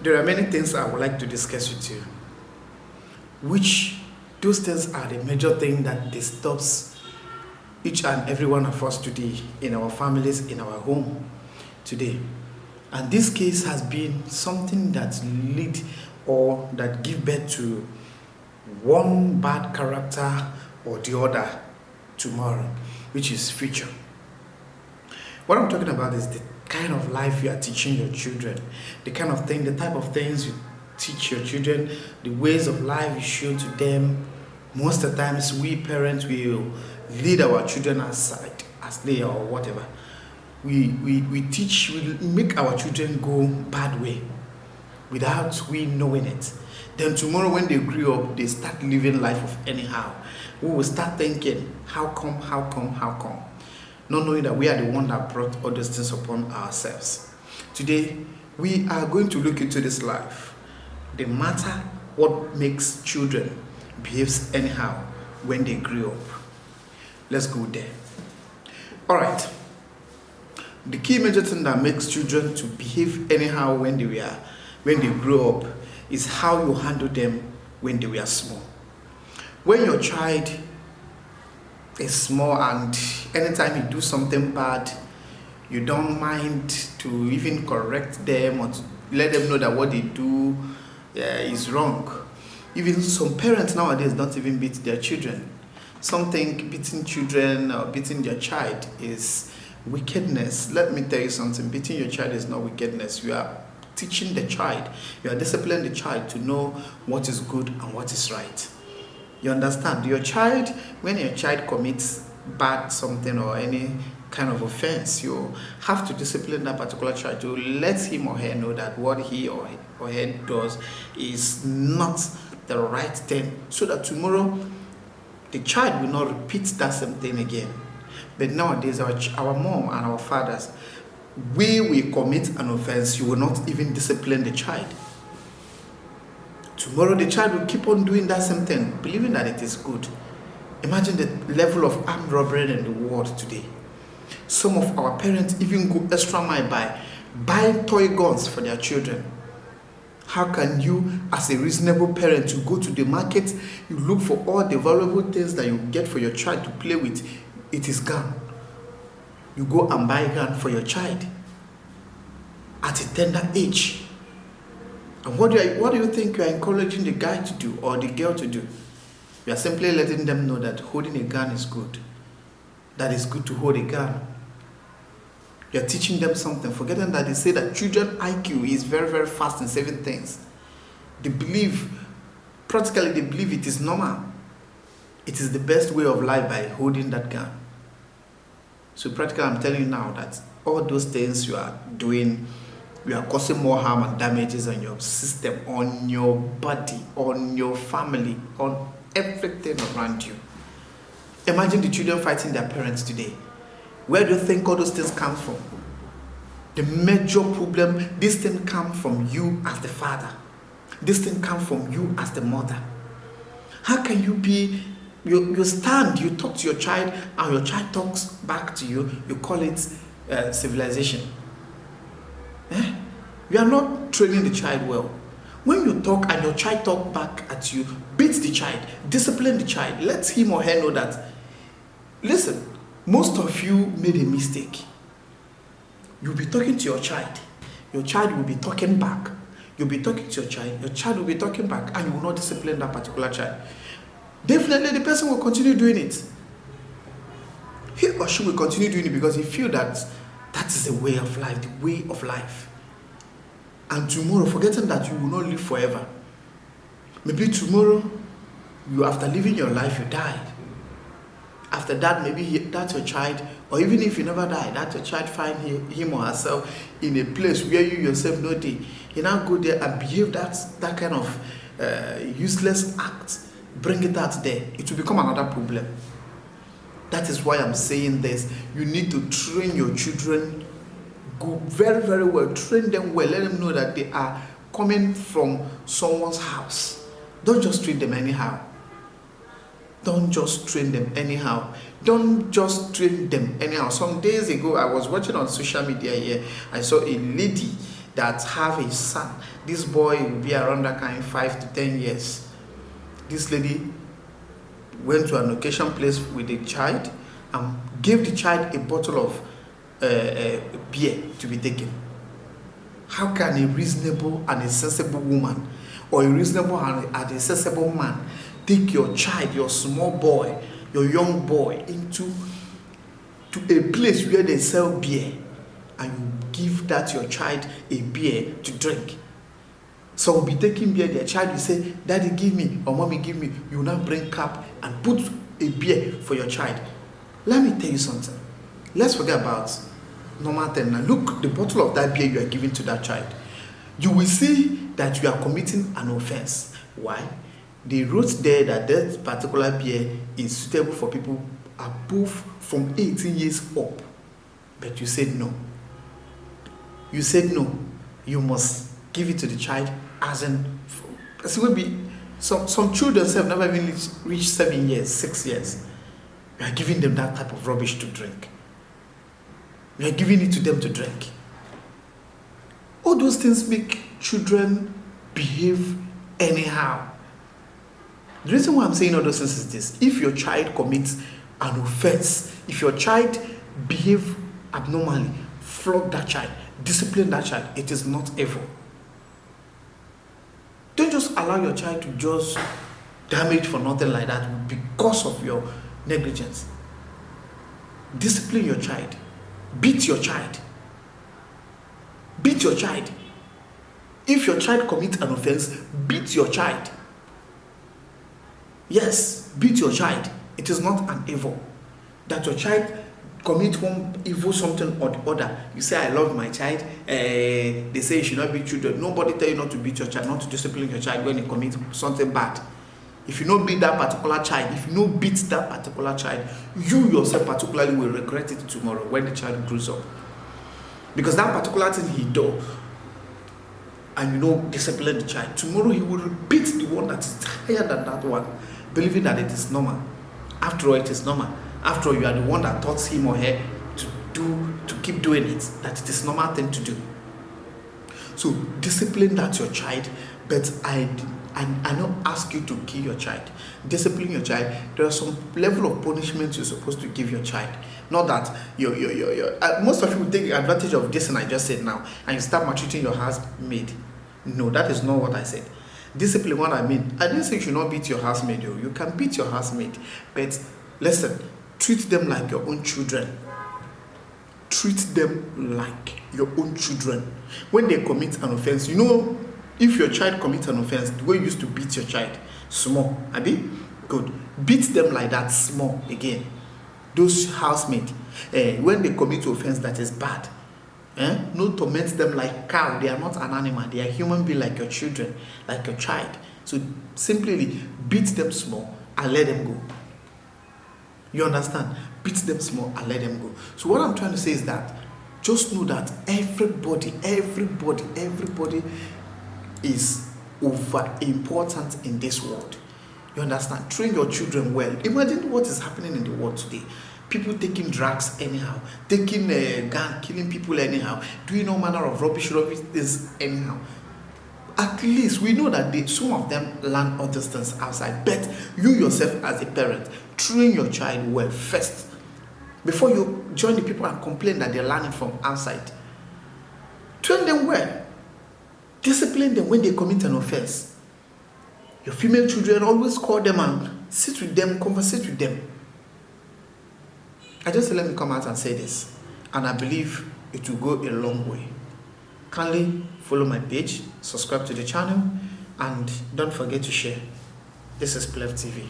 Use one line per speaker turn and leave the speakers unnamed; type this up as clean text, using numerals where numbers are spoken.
There are many things I would like to discuss with you, which those things are the major thing that disturbs each and every one of us today, in our families, in our home today. And this case has been something that lead or that give birth to one bad character or the other tomorrow, which is future. What I'm talking about is the kind of life you are teaching your children, the kind of thing, the type of things you teach your children, the ways of life you show to them. Most of the times, we parents will lead our children aside, as they or whatever. We teach, we make our children go bad way without we knowing it. Then tomorrow when they grow up, they start living life of anyhow. We will start thinking, how come, how come, how come? Not knowing that we are the one that brought all those things upon ourselves. Today, we are going to look into this life. The matter what makes children behave anyhow when they grow up. Let's go there. All right. The key major thing that makes children to behave anyhow when they grow up is how you handle them when they were small. When your child is small and anytime you do something bad, you don't mind to even correct them or to let them know that what they do is wrong. Even some parents nowadays don't even beat their children. Some think beating children or beating their child is wickedness. Let me tell you something. Beating your child is not wickedness. You are teaching the child. You are disciplining the child to know what is good and what is right. You understand? When your child commits bad something or any kind of offense, you have to discipline that particular child to let him or her know that what he or her does is not the right thing, so that tomorrow the child will not repeat that same thing again. But nowadays, our mom and our fathers, we will commit an offense, you will not even discipline the child. Tomorrow the child will keep on doing that same thing, believing that it is good. Imagine the level of armed robbery in the world today. Some of our parents even go extra mile by buying toy guns for their children. How can you, as a reasonable parent, you go to the market, you look for all the valuable things that you get for your child to play with, it is gun. You go and buy a gun for your child at a tender age. And what do you think you are encouraging the guy to do or the girl to do? You are simply letting them know that holding a gun is good. That it's good to hold a gun. You are teaching them something, forgetting that they say that children IQ is very, very fast in saving things. They believe it is normal. It is the best way of life by holding that gun. So practically, I'm telling you now that all those things you are doing, you are causing more harm and damages on your system, on your body, on your family, on everything around you. Imagine the children fighting their parents today. Where do you think all those things come from? The major problem, this thing comes from you as the father. This thing comes from you as the mother. How can you be, you stand, you talk to your child, and your child talks back to you, you call it civilization. You are not training the child well. When you talk and your child talk back at you, beat the child, discipline the child, let him or her know that, listen, most of you made a mistake. You'll be talking to your child will be talking back. You'll be talking to your child will be talking back, and you will not discipline that particular child. Definitely the person will continue doing it. He or she will continue doing it because he feels that that is the way of life. And tomorrow, forgetting that you will not live forever. Maybe tomorrow, after living your life, you died. After that, maybe that's your child, or even if you never die, that your child find him or herself in a place where you yourself know they. You now go there and behave that kind of useless act, bring it out there. It will become another problem. That is why I'm saying this. You need to train your children, go very, very well. Train them well. Let them know that they are coming from someone's house. Don't just treat them anyhow. Don't just train them anyhow. Some days ago, I was watching on social media here. I saw a lady that have a son. This boy will be around that kind 5 to 10 years. This lady went to an occasion place with a child and gave the child a bottle of beer to be taken. How can a reasonable and a sensible woman or a reasonable and a sensible man take your child, your small boy, your young boy into a place where they sell beer and you give that your child a beer to drink? So will be taking beer, their child will say, Daddy give me, or Mommy give me. You will now bring cup and put a beer for your child. Let me tell you something. Let's forget about normal thing. Now look, the bottle of that beer you are giving to that child. You will see that you are committing an offense. Why? They wrote there that that particular beer is suitable for people above from 18 years up. But you said no. You said no. You must give it to the child as it will be. Some children have never even reached 7 years, 6 years. You are giving them that type of rubbish to drink. You are giving it to them to drink. All those things make children behave anyhow. The reason why I'm saying all those things is this: if your child commits an offense, if your child behave abnormally, flog that child, discipline that child. It is not evil. Don't just allow your child to just damage for nothing like that because of your negligence. Discipline your child. Beat your child. Beat your child. If your child commits an offense, beat your child. Yes, beat your child. It is not an evil. That your child commit one evil something or the other. You say, I love my child. They say you should not beat children. Nobody tell you not to beat your child, not to discipline your child when you commit something bad. If you don't beat that particular child, if you don't beat that particular child, you yourself particularly will regret it tomorrow when the child grows up. Because that particular thing he does, and discipline the child, tomorrow he will repeat the one that is higher than that one, believing that it is normal. After all, it is normal. After all, you are the one that taught him or her to keep doing it, that it is normal thing to do. So discipline that your child, but I don't ask you to kill your child. Discipline your child. There are some level of punishment you're supposed to give your child. Not that most of you will take advantage of this, and I just said now, and you start maltreating your housemaid. No, that is not what I said. Discipline, what I mean, I didn't say you should not beat your housemaid. You can beat your housemaid, but listen, treat them like your own children. Treat them like your own children. When they commit an offense, if your child commits an offense, the way you used to beat your child, small, Abi, good. Beat them like that, small again. Those housemates, when they commit offense that is bad, no torment them like cow. They are not an animal. They are human being like your children, like your child. So simply beat them small and let them go. You understand? Beat them small and let them go. So what I'm trying to say is that just know that everybody is over important in this world. You understand? Train your children well. Imagine what is happening in the world today. People taking drugs anyhow, taking gun, killing people anyhow, doing all manner of rubbish things anyhow. At least we know that some of them learn other things outside. But you yourself as a parent, train your child well first before you join the people and complain that they're learning from outside. Train them well. Discipline them when they commit an offense. Your female children, always call them and sit with them, conversate with them. I just let me come out and say this, and I believe it will go a long way. Kindly follow my page, subscribe to the channel, and don't forget to share. This is Plef TV.